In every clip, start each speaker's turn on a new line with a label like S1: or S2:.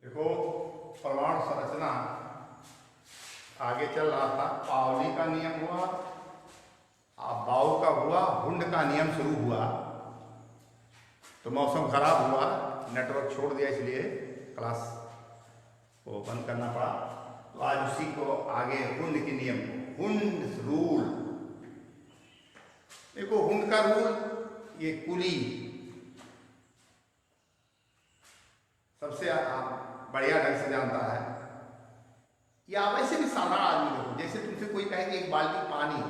S1: देखो, परमाणु संरचना आगे चल रहा था। पावली का नियम हुआ, बाउ का हुआ, हुंड का नियम शुरू हुआ। तो मौसम खराब हुआ, नेटवर्क छोड़ दिया, इसलिए क्लास को बंद करना पड़ा। तो आज उसी को आगे हुंड के नियम को, हुंड रूल। देखो, हुंड का रूल, ये कुली सबसे बढ़िया ढंग से जानता है। या वैसे भी साधारण आदमी लोग, जैसे तुमसे कोई कहे कि एक बाल्टी पानी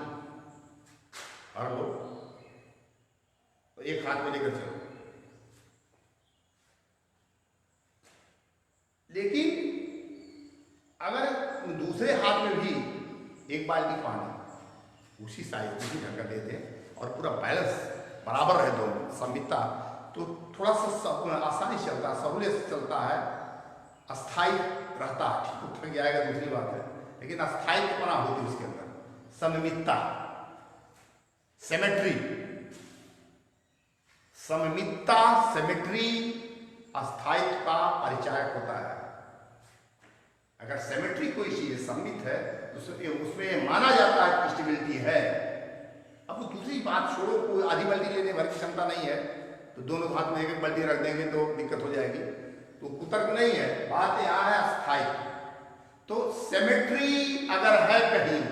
S1: भर लो, तो एक हाथ में लेकर चलो। लेकिन अगर दूसरे हाथ में भी एक बाल्टी पानी उसी साइज उसी ढंग का दे दे और पूरा बैलेंस बराबर रहे, दोनों सममितता, तो थोड़ा सा आसानी से चलता है, सहूलियत से चलता है, अस्थायी रहता है। ठीक उठ जाएगा दूसरी बात है, लेकिन अस्थायीपना होती है उसके अंदर, सममितता, सिमेट्री। सममितता, सिमेट्री अस्थायित्व का परिचायक होता है। अगर सिमेट्री कोई चीज सममित है तो उसमें माना जाता है कि स्टेबिलिटी है। अब दूसरी बात छोड़ो, कोई आधी बाल्टी लेने भर की क्षमता नहीं है तो दोनों हाथ में एक एक बाल्टी रख देंगे तो दिक्कत हो जाएगी, तो कुतर्क नहीं है। बात यहां है अस्थायित्व। तो सिमेट्री अगर है कहीं,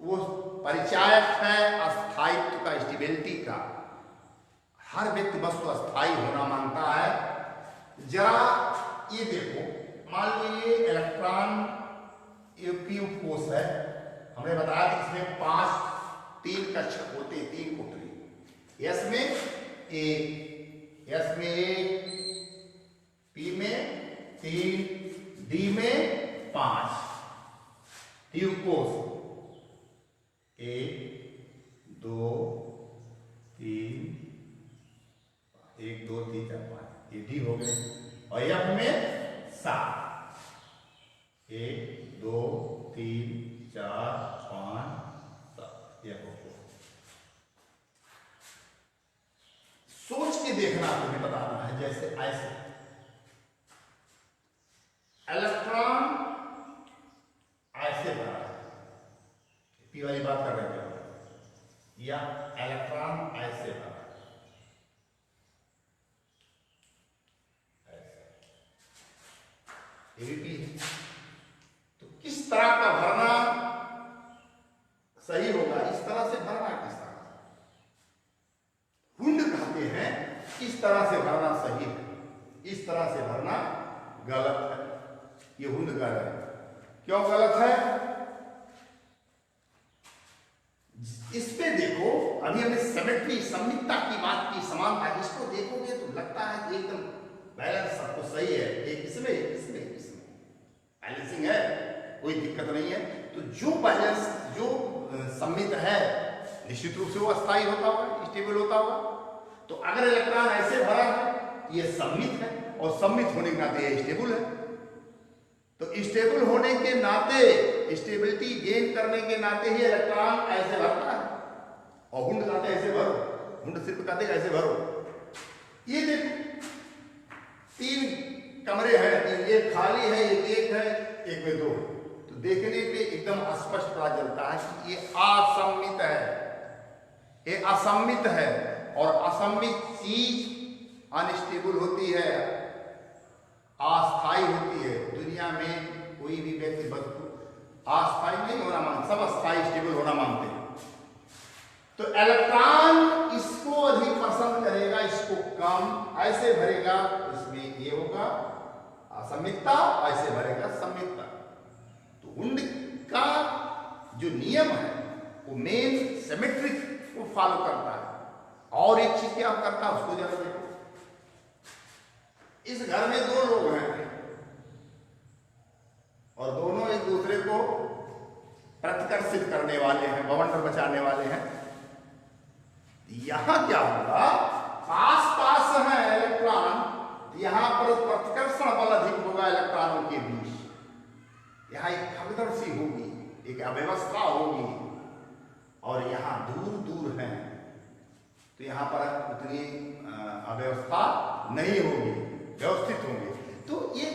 S1: वो परिचायक है अस्थायित्व का, स्टेबिलिटी का। हर व्यक्ति वस्तु अस्थायी होना मानता है। जरा ये देखो, मान लीजिए इलेक्ट्रॉन पी कोष है, हमने बताया कि इसमें 3 कक्षक होते हैं, 3 कोठरी। एस में एक, एस में एक, पी में 3, डी में 5 ट्यूब कोष। 1 2 3 1 2 3 4 5, ये डी हो गए। और एफ में 7, 1 2 3 4 5 7, यह हो गया। सोच के देखना, तुम्हें बताना है। जैसे ऐसे इलेक्ट्रॉन ऐसे भरा है, पी वाली बात कर रहे हैं, या इलेक्ट्रॉन ऐसे भरा है, एबीपी है। तो किस तरह का भरना सही होगा? इस तरह से भरना, किस तरह से हुंड कहते हैं, इस तरह से भरना सही है, इस तरह से भरना गलत है। ये हुंड गलत है। क्यों गलत है? इस पे देखो, अभी हमने सिमेट्री, सममितता की बात की, समानता। इसको देखोगे तो लगता है कि एकदम बैलेंस सब कुछ सही है। एक इसमें इसमें इसमें बैलेंसिंग है, कोई दिक्कत नहीं है। तो जो बैलेंस, जो सममित है, निश्चित रूप से वो अस्थायी होता होगा, स्टेबल होता होगा। तो अगर इलेक्ट्रॉन ऐसे भरा है, ये सममित है, और सममित होने के नाते ये स्टेबल है। तो स्टेबल होने के नाते, स्टेबिलिटी गेन करने के नाते ही इलेक्ट्रॉन ऐसे भरता है। और हुंड कहते हैं ऐसे भरो, हुंड सिर्फ कहते हैं ऐसे भरो। ये देखो, 3 कमरे हैं, एक खाली है, एक है, एक में 2। तो देखने पे एकदम स्पष्ट पता चलता है कि ये असम्मित है, ये असम्मित है। और असम्मित चीज अनस्टेबल होती है, अस्थायी होती है। दुनिया में कोई भी व्यक्ति वस्तु अस्थायी नहीं होना मानते, सब अस्थायी स्टेबल होना मानते हैं। तो इलेक्ट्रॉन इसको अधिक पसंद करेगा, इसको कम। ऐसे भरेगा इसमें ये होगा असम्मितता, ऐसे भरेगा सम्मितता। तो हुंड का जो नियम है वो मेन सिमेट्रिक को फॉलो करता है। और एक चीज क्या करता है, उसको जरा देखो। इस घर में 2 लोग हैं और दोनों एक दूसरे को प्रतिकर्षित करने वाले हैं, बवंडर बचाने वाले हैं। यहां क्या होगा, पास पास है इलेक्ट्रॉन, यहां पर प्रतिकर्षण बल अधिक होगा इलेक्ट्रॉनों के बीच। यहां एक भगदड़ सी होगी, एक अव्यवस्था होगी। और यहां दूर दूर है तो यहां पर उतनी अव्यवस्था नहीं होगी, व्यवस्थित होंगे। तो ये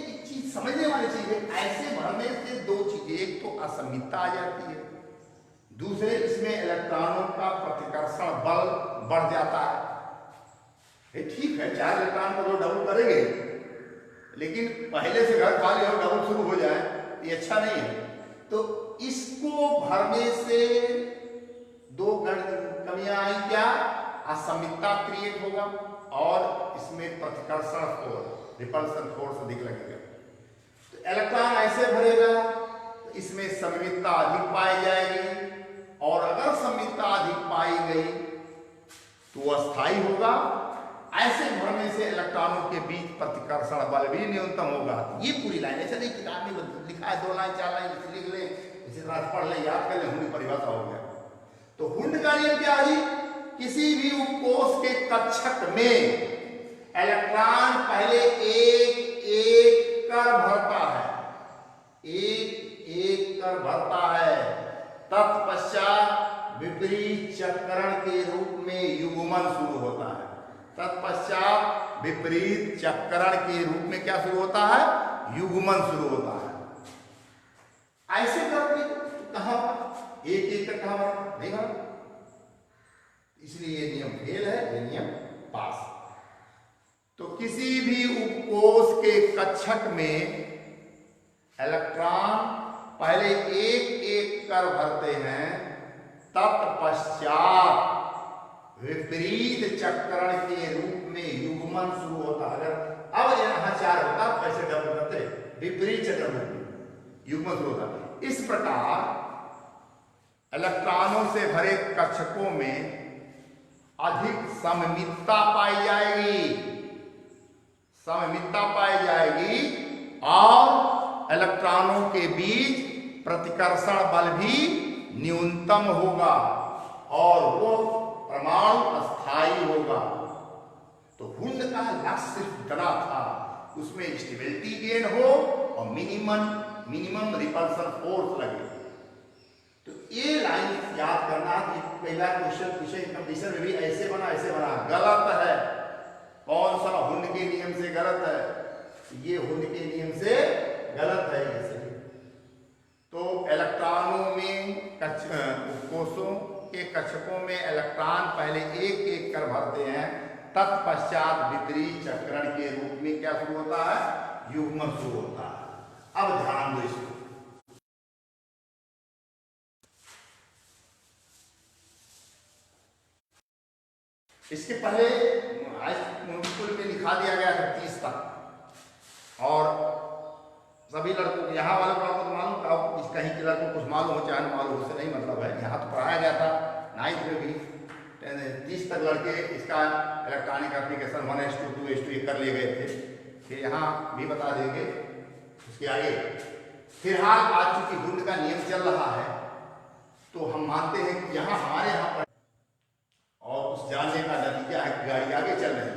S1: भरने से दो चीजें, एक तो असमितता आ जाती है, दूसरे इसमें इलेक्ट्रॉनों का प्रतिकर्षण बल बढ़ जाता है। ये ठीक है, 4 इलेक्ट्रॉन को तो डबल करेंगे, लेकिन पहले से घर खाली और डबल शुरू हो जाए ये अच्छा नहीं है। तो इसको भरने से दो कमियां आई, क्या? असमितता क्रिएट होगा और इसमें प्रतिकर्षण फोर्स, रिपल्सन फोर्स अधिक लगेगा। तो इलेक्ट्रॉन ऐसे भरेगा तो इसमें सममितता अधिक पाई जाएगी, और अगर सममितता अधिक पाई गई तो अस्थायी होगा। ऐसे भरने से इलेक्ट्रॉनों के बीच प्रतिकर्षण बल भी न्यूनतम होगा। ये पूरी लाइन है, चलिए किताब में लिखा है 2 लाइन 4 लाइन लिख ले, इसी तरह पढ़ ले, याद कर ले, हुंड परिभाषा हो गया। तो हुंड का नियम क्या है? किसी भी उपकोष के कक्षक में इलेक्ट्रॉन पहले एक एक कर भरता है, एक एक कर भरता है, तत्पश्चात विपरीत चक्रण के रूप में युग्मन शुरू होता है। तत्पश्चात विपरीत चक्रण के रूप में क्या शुरू होता है? युग्मन शुरू होता है। ऐसे करके कहां पर एक एक कर कहां भरा? नहीं भरा, इसलिए ये नियम फेल है, ये नियम पास। तो किसी भी उपकोष के कक्षक में इलेक्ट्रॉन पहले एक एक कर भरते हैं, तत्पश्चात विपरीत चक्रण के रूप में युग्मन शुरू होता है। अगर अब यहां 4 होता तो ऐसे डबल करते, विपरीत चक्रण में युग्मन शुरू होता। इस प्रकार इलेक्ट्रॉनों से भरे कक्षकों में अधिक सममितता पाई जाएगी, सममितता पाई जाएगी, और इलेक्ट्रॉनों के बीच प्रतिकर्षण बल भी न्यूनतम होगा और वो परमाणु अस्थायी होगा। तो हुंड का लक्ष्य सिर्फ इतना था, उसमें स्टेबिलिटी गेन हो और मिनिमम रिपल्सन फोर्स लगे। तो ये लाइन याद करना कि कई बार क्वेश्चन पूछे कंडीशन में भी ऐसे बना गलत है। कौन सा? हुंड के नियम से गलत है, ये हुंड के नियम से गलत है। ऐसे तो इलेक्ट्रॉनों में कोषों के कक्षकों में इलेक्ट्रॉन पहले एक एक कर भरते हैं, तत्पश्चात विपरीत चक्रण के रूप में क्या शुरू होता है? युग्मन शुरू होता है। अब ध्यान दो इसको, इसके पहले स्कूल में लिखा दिया गया था 30 तक, और सभी लड़कों को, यहाँ वाले लड़कों को मालूम था, कहीं के लड़कों को कुछ मालूम हो चाहे मालूम, उससे नहीं मतलब है। यहाँ तो पढ़ाया गया था 9th में भी 30 तक लड़के इसका इलेक्ट्रॉनिक एप्लीकेशन 1s2 2s2 ये कर लिए गए थे। फिर यहाँ भी बता देंगे उसके आगे। फिलहाल आज चूंकि हुंड का नियम चल रहा है तो हम मानते हैं कि यहाँ हमारे यहाँ पर और उस जानने का नतीजा है कि गाड़ी आगे चल रही है।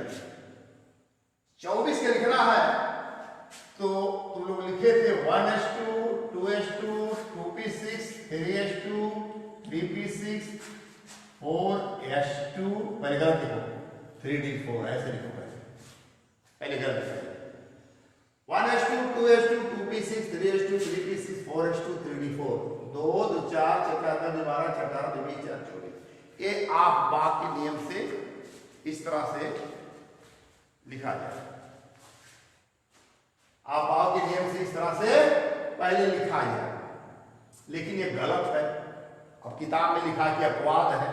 S1: 24 के लिखना है तो तुम लोग लिखे थे 1s2 2s2 2p6 3s2 3p6 4s2, पहले गलत लिखो 3d4, ऐसे लिखो पहले गलत लिखो। 1s2 2s2 2p6 3s2 3p6 4s2 3d4, 2 2 4 4 12 18 2 20 4 24। ये आप बाकी के नियम से इस तरह से लिखा जाए। आप बाकी के नियम से इस तरह से पहले लिखा जाए, लेकिन ये गलत है। अब किताब में लिखा कि अपवाद है,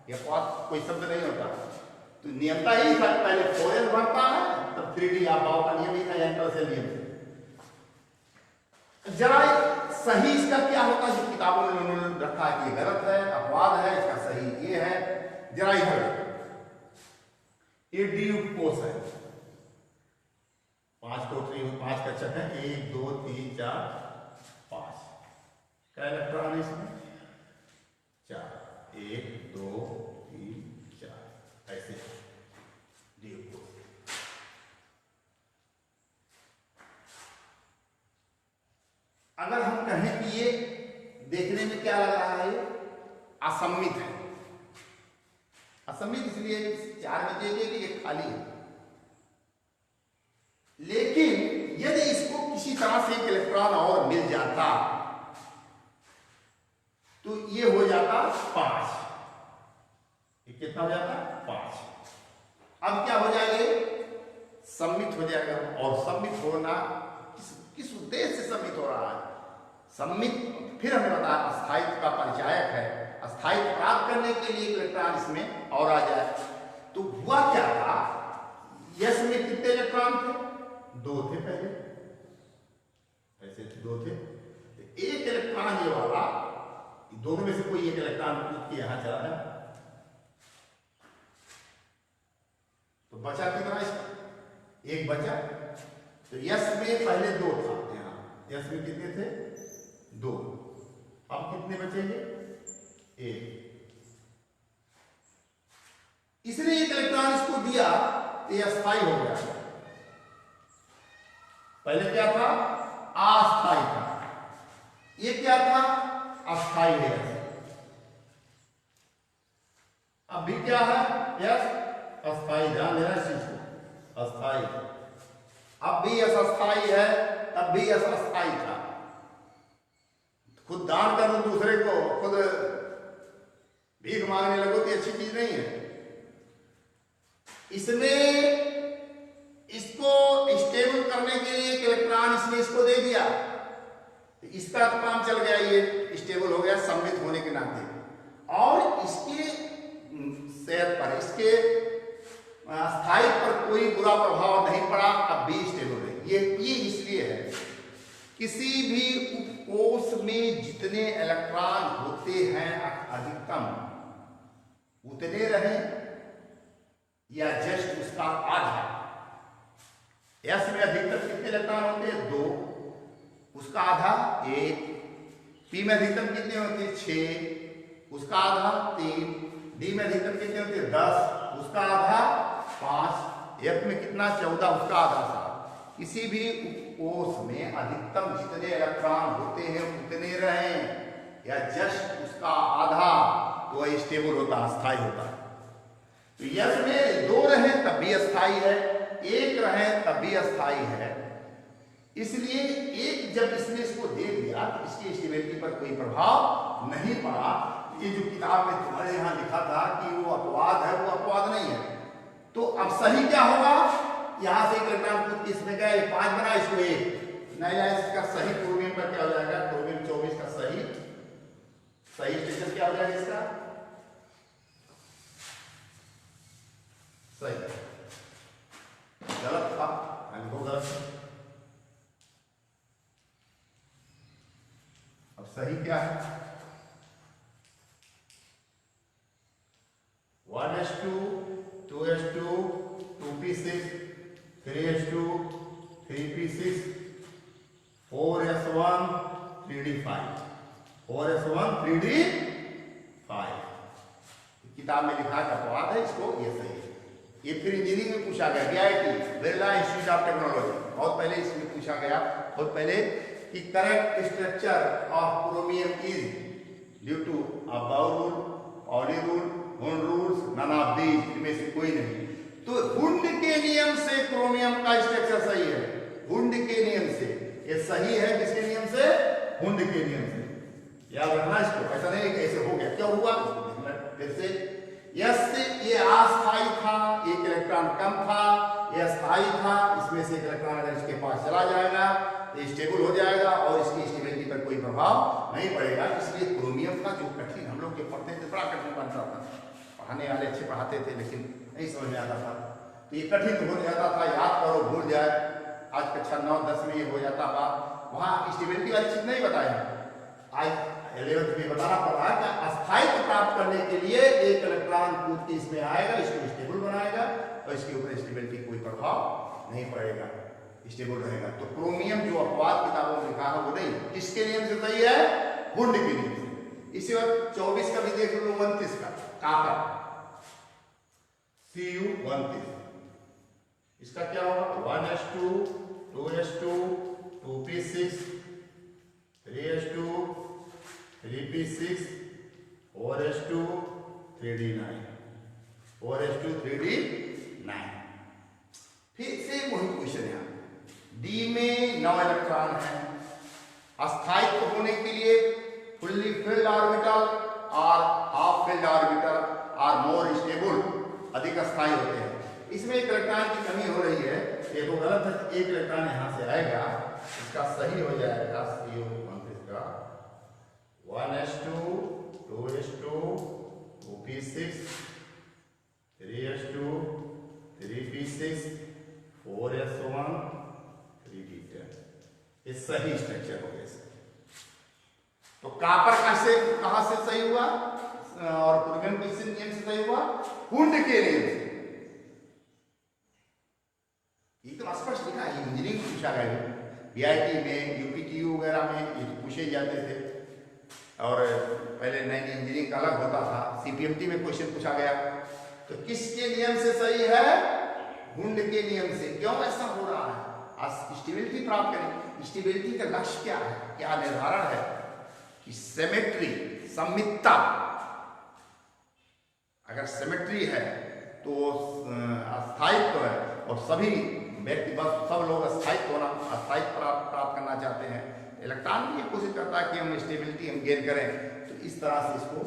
S1: ये अपवाद कोई शब्द नहीं होता। तो नियमता यही था, पहले 4s बढ़ता है तब 3d। आप बाव का नियम ही था, एंकर से नियम से। जरा सही इसका क्या होता है, जो किताबों में उन्होंने रखा है कि गलत है, अपवाद है, इसका सही ये है। जरा इधर ये डी उपकोष है, 5 कक्षक है, 1 2 3 4 5। क्या इलेक्ट्रॉन है इसमें? 4, 1 2 3 4, ऐसे डी उपकोष। अगर हम कहें कि ये देखने में क्या लग रहा है, असम्मित है। असम्मित इसलिए 4 में देखिए कि ये खाली है, लेकिन यदि इसको किसी इसी तरह से एक इलेक्ट्रॉन और मिल जाता तो ये हो जाता 5। ये कितना हो जाता 5। अब क्या हो जाएगा, सम्मित हो जाएगा। और सम्मित होना किस उद्देश्य से सम्मित हो रहा है? सम्मित फिर हमने बताया अस्थायित्व का परिचायक है। अस्थायित्व प्राप्त करने के लिए इलेक्ट्रॉन इसमें और आ जाए। तो हुआ क्या था, यस में कितने इलेक्ट्रॉन थे? 2 थे पहले, ऐसे 2 थे। एक इलेक्ट्रॉन ये वाला, दोनों में से कोई एक इलेक्ट्रॉन कूद के यहां चला है, तो बचा कितना इसका? 1 बचा। तो यस में पहले 2 था, यहां यस में कितने थे? 2। अब कितने बचेंगे? 1। इसने एक इलेक्ट्रॉन इसको दिया तो यह अस्थायी हो गया। पहले क्या था? अस्थायी था। ये क्या था? अस्थायी है। अब भी क्या है? यस अस्थायी। ध्यान देना इस चीज को, अस्थायी। अब भी यस अस्थायी है, तब भी यस अस्थायी था। खुद दान कर दो दूसरे को, खुद भीख मांगने लगो तो अच्छी चीज नहीं है। इसने इसको स्टेबल करने के लिए एक इलेक्ट्रॉन इसने इसको दे दिया, तो इसका तो काम चल गया, ये स्टेबल हो गया सम्मित होने के नाते। और इसके सेहत पर, इसके स्थायित्व पर कोई बुरा प्रभाव नहीं पड़ा, अब भी स्टेबल है। ये इसलिए है, किसी भी उपकोष में जितने इलेक्ट्रॉन होते हैं अधिकतम उतने रहे या जस्ट उसका आधा। एस में अधिकतम कितने इलेक्ट्रॉन होते हैं? 2, उसका आधा 1। पी में अधिकतम कितने होते हैं? 6, उसका आधा 3। डी में अधिकतम कितने होते हैं? 10, उसका आधा 5। एफ में कितना? 14, उसका आधा 7। किसी भी उपकोष में अधिकतम जितने इलेक्ट्रॉन होते हैं उतने रहें या जस्ट उसका आधा, तो वह स्टेबल होता, अस्थायी होता है। तो यस में 2 रहे तब भी अस्थायी है, 1 रहे तब भी अस्थायी है। इसलिए एक जब इसने इसको दे दिया तो इसकी स्टेबिलिटी पर कोई प्रभाव नहीं पड़ा। ये जो किताब में तुम्हारे यहाँ लिखा था कि वो अपवाद है, वो अपवाद नहीं है। तो अब सही क्या होगा? यहां से एक इलेक्ट्रॉन कूद के इसमें गया, 5 बना, इसको 1 नहीं आया। इसका सही क्रोमियम का क्या हो जाएगा? क्रोमियम 24 का सही स्टेशन क्या हो जाएगा इसका? सही। गलत था, इनको गलत। अब सही क्या है? 1s2 2s2 2p6 3s2 3p6 4s1 3d5 4s1 3d5। किताब में लिखा है अपवाद है, इसको ये सही है। ये फिर इंजीनियरिंग में पूछा गया, BIT Birla institute of technology, बहुत पहले इसमें पूछा गया, बहुत पहले, कि correct structure of chromium is due to aufbau rule, Pauli rule, Hund rules, none of these, इनमें से कोई नहीं। तो हुंड के नियम से क्रोमियम का स्ट्रक्चर सही है, हुंड के नियम से। ये सही है किसके नियम से? हुंड के नियम से। याद रखना इसको, ऐसा नहीं कि ऐसे हो गया, क्या हुआ? फिर से यस से ये अस्थायी था, एक इलेक्ट्रॉन कम था, ये स्थायी था, इसमें से एक इलेक्ट्रॉन अगर इसके पास चला जाएगा तो स्टेबल हो जाएगा और इसकी स्टेबिलिटी पर कोई प्रभाव नहीं पड़ेगा। इसलिए क्रोमियम का जो कठिन हम लोग के पढ़ते थे, बड़ा कठिन बनता था, पढ़ाने वाले अच्छे पढ़ाते थे लेकिन नहीं समझ में आता था, तो ये कठिन हो जाता था, याद करो भूल जाए। आज कक्षा 9 10 में ये हो जाता था, वहाँ स्टेबिलिटी वाली चीज नहीं बताया, आज 11th में बताना पड़ रहा है कि अस्थायित्व प्राप्त करने के लिए एक इलेक्ट्रॉन कूद के इसमें आएगा, इसको स्टेबल बनाएगा और इसके ऊपर स्टेबिलिटी कोई प्रभाव नहीं पड़ेगा, स्टेबल रहेगा। तो क्रोमियम जो अपवाद किताबों में लिखा है वो नहीं, किसके नियम से सही है? हुंड के नियम से। इसी वक्त 24 का भी देख लो, 29 का कापर Cu32, इसका क्या होगा? 1s2 2s2 2p6 3s2 3p6 4s2 3d9 4s2 3d9। फिर से वही क्वेश्चन है, डी में 9 इलेक्ट्रॉन हैं। अस्थायित्व होने के लिए फुल्ली फिल्ड ऑर्बिटल और half filled orbital are more stable, अधिक अस्थायी होते हैं। इसमें एक इलेक्ट्रॉन की कमी हो रही है, ये तो गलत है। एक इलेक्ट्रॉन यहाँ से आएगा, इसका सही हो जाएगा इसका 1s2 2s2 2p6 3s2 3p6 4s1 3p10, ये सही स्ट्रक्चर हो गया। तो कापर कहां से सही हुआ और क्रोमियम किस नियम से सही हुआ? हुंड के नियम से। एकदम स्पष्ट लिखा है, इंजीनियरिंग पूछा गया बीआईटी में, यूपीटीयू वगैरह में ये पूछे जाते थे। और पहले नई इंजीनियरिंग का अलग होता था, सीपीएमटी में क्वेश्चन पूछा गया। तो किसके नियम से सही है? हुंड के नियम से। क्यों ऐसा हो रहा है? स्टेबिलिटी प्राप्त करें। स्टेबिलिटी का लक्ष्य क्या है, क्या निर्धारण है? कि सिमेट्री, सममितता। अगर सिमेट्री है तो अस्थायित्व है, और सभी व्यक्ति बस सब लोग अस्थायित्व प्राप्त करना चाहते हैं। इलेक्ट्रॉन भी ये कोशिश करता है कि हम स्टेबिलिटी हम गेन करें, तो इस तरह से इसको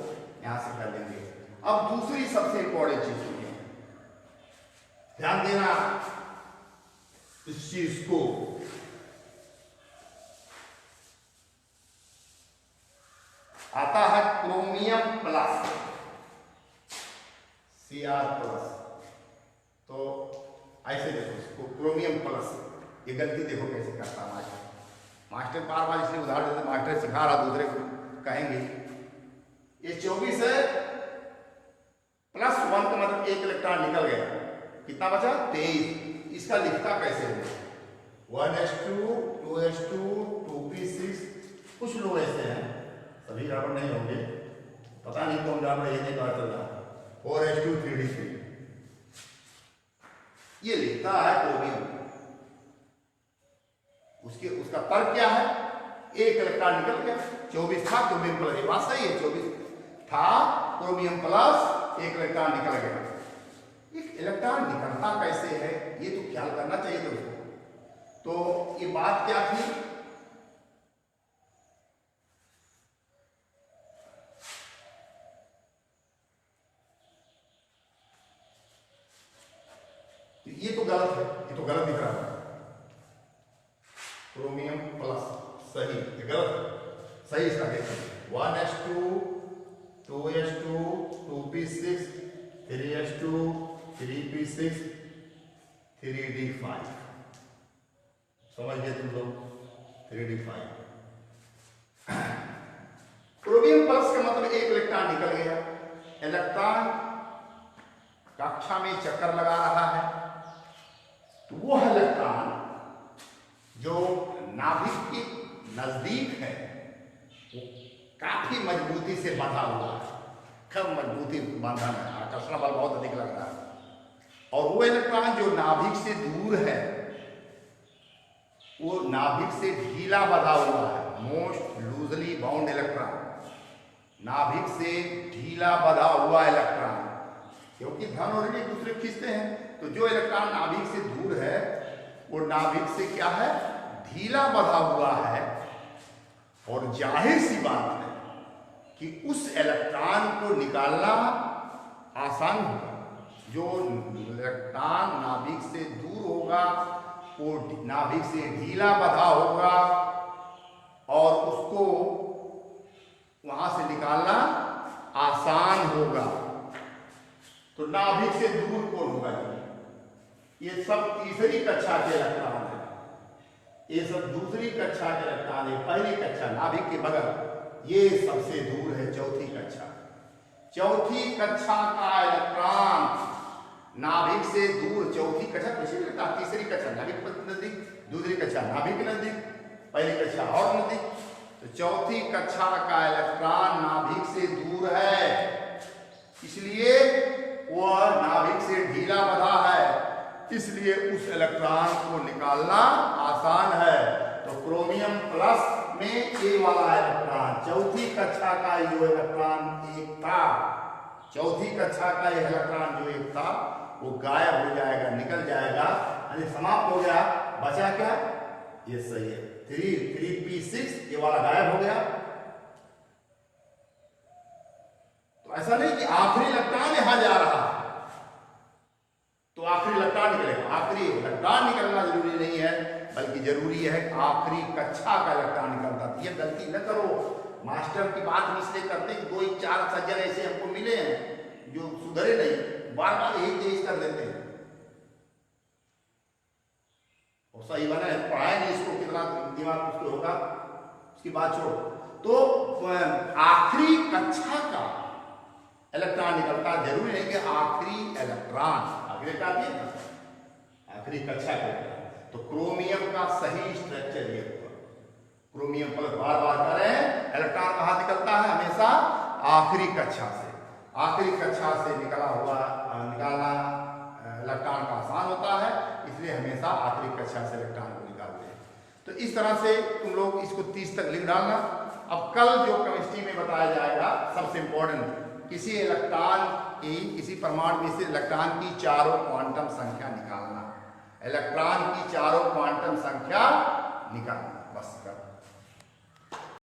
S1: यहां से कर लेंगे। अब दूसरी सबसे इंपॉर्टेंट चीज है, ध्यान देना इस चीज को। आता है क्रोमियम प्लस, Cr+। तो ऐसे देखो इसको, क्रोमियम प्लस। ये गलती देखो कैसे करता है मास्टर बार बार इसलिए उदाहरण देते, मास्टर सिखा रहा, दूसरे को कहेंगे। ये 24 है, +1 का मतलब एक इलेक्ट्रॉन निकल गया, कितना बचा? 23। इसका लिखता कैसे है? 1s2 2s2 2p6। कुछ लोग ऐसे हैं, सभी गड़बड़ नहीं होंगे, पता नहीं कौन गड़बड़, ये नहीं पता चल रहा। 4s2 3d3 ये लिखता है क्रोमियम। उसका तर्क क्या है? एक इलेक्ट्रॉन निकल गया, 24 था क्रोमियम प्लस। ये बात सही है, 24 था क्रोमियम प्लस, एक इलेक्ट्रॉन निकल गया। एक इलेक्ट्रॉन निकलता कैसे है, ये तो ख्याल करना चाहिए दोस्तों। तो ये बात क्या थी? ये तो गलत है, ये तो गलत दिख रहा है। क्रोमियम प्लस सही, ये गलत है। सही इसका देखिए, 1s2 2s2 2p6 3s2 3p6 3d5। समझ गए तुम लोग? 3d5। क्रोमियम प्लस का मतलब एक इलेक्ट्रॉन निकल गया। इलेक्ट्रॉन कक्षा में चक्कर लगा रहा है, तो वह इलेक्ट्रॉन जो नाभिक के नजदीक है वो काफी मजबूती से बंधा हुआ है। कब मजबूती बंधन है, आकर्षण बल बहुत अधिक लग रहा है। और वो इलेक्ट्रॉन जो नाभिक से दूर है, वो नाभिक से ढीला बंधा हुआ है। मोस्ट लूजली बाउंड इलेक्ट्रॉन, नाभिक से ढीला बंधा हुआ इलेक्ट्रॉन, क्योंकि धन और ऋण एक दूसरे खींचते हैं। तो जो इलेक्ट्रॉन नाभिक से दूर है, वो नाभिक से क्या है? ढीला बंधा हुआ है। और जाहिर सी बात है कि उस इलेक्ट्रॉन को निकालना आसान होगा। जो इलेक्ट्रॉन नाभिक से दूर होगा, वो नाभिक से ढीला बंधा होगा, और उसको वहां से निकालना आसान होगा। तो नाभिक से दूर कौन होगा? ये सब तीसरी कक्षा के इलेक्ट्रॉन है, ये सब दूसरी कक्षा के इलेक्ट्रॉन है। पहली कक्षा नाभिक के बगल, ये सबसे दूर है चौथी कक्षा। चौथी कक्षा का इलेक्ट्रॉन नाभिक से दूर, चौथी कक्षा तीसरी कक्षा नाभिक नजदीक, दूसरी कक्षा नाभिक के नजदीक, पहली कक्षा और नजदीक। तो चौथी कक्षा का इलेक्ट्रॉन नाभिक से दूर है, इसलिए वह नाभिक से ढीला बंधा है, इसलिए उस इलेक्ट्रॉन को निकालना आसान है। तो क्रोमियम प्लस में ए वाला इलेक्ट्रॉन, चौथी कक्षा का जो इलेक्ट्रॉन एक था, चौथी कक्षा का यह इलेक्ट्रॉन जो एक था, वो गायब हो जाएगा, निकल जाएगा, यानी समाप्त हो गया। बचा क्या? ये सही है। 3p6 ये वाला गायब हो गया। तो ऐसा नहीं कि आखिरी इलेक्ट्रॉन यहां जा रहा तो आखिरी इलेक्ट्रॉन निकलेगा। आखिरी इलेक्ट्रॉन निकलना जरूरी नहीं है, बल्कि जरूरी है आखिरी कक्षा का इलेक्ट्रॉन निकलता। ये गलती न करो, मास्टर की बात इसलिए करते कि 2-4 सज्जन ऐसे हमको मिले हैं जो सुधरे नहीं, बार बार यही तेज कर देते हैं और सही बना है, पढ़ाए नहीं इसको, कितना दिमाग उसको होगा उसकी बात छोड़ो। तो आखिरी कक्षा का इलेक्ट्रॉन निकलता, जरूरी नहीं कि आखिरी इलेक्ट्रॉन, आखिरी कक्षा के। तो क्रोमियम का सही स्ट्रक्चर ये होगा। क्रोमियम पर बार बार करें, इलेक्ट्रॉन कहां निकलता है? हमेशा आखिरी कक्षा से। आखिरी कक्षा से निकालना इलेक्ट्रॉन का आसान होता है, इसलिए हमेशा आखिरी कक्षा से इलेक्ट्रॉन को निकालते हैं। तो इस तरह से तुम लोग इसको 30 तक लिख डालना। अब कल जो केमिस्ट्री में बताया जाएगा, सबसे इंपॉर्टेंट, किसी इलेक्ट्रॉन की, किसी परमाणु में से इलेक्ट्रॉन की चारों क्वांटम संख्या निकालना। इलेक्ट्रॉन की चारों क्वांटम संख्या निकालना, बस कर।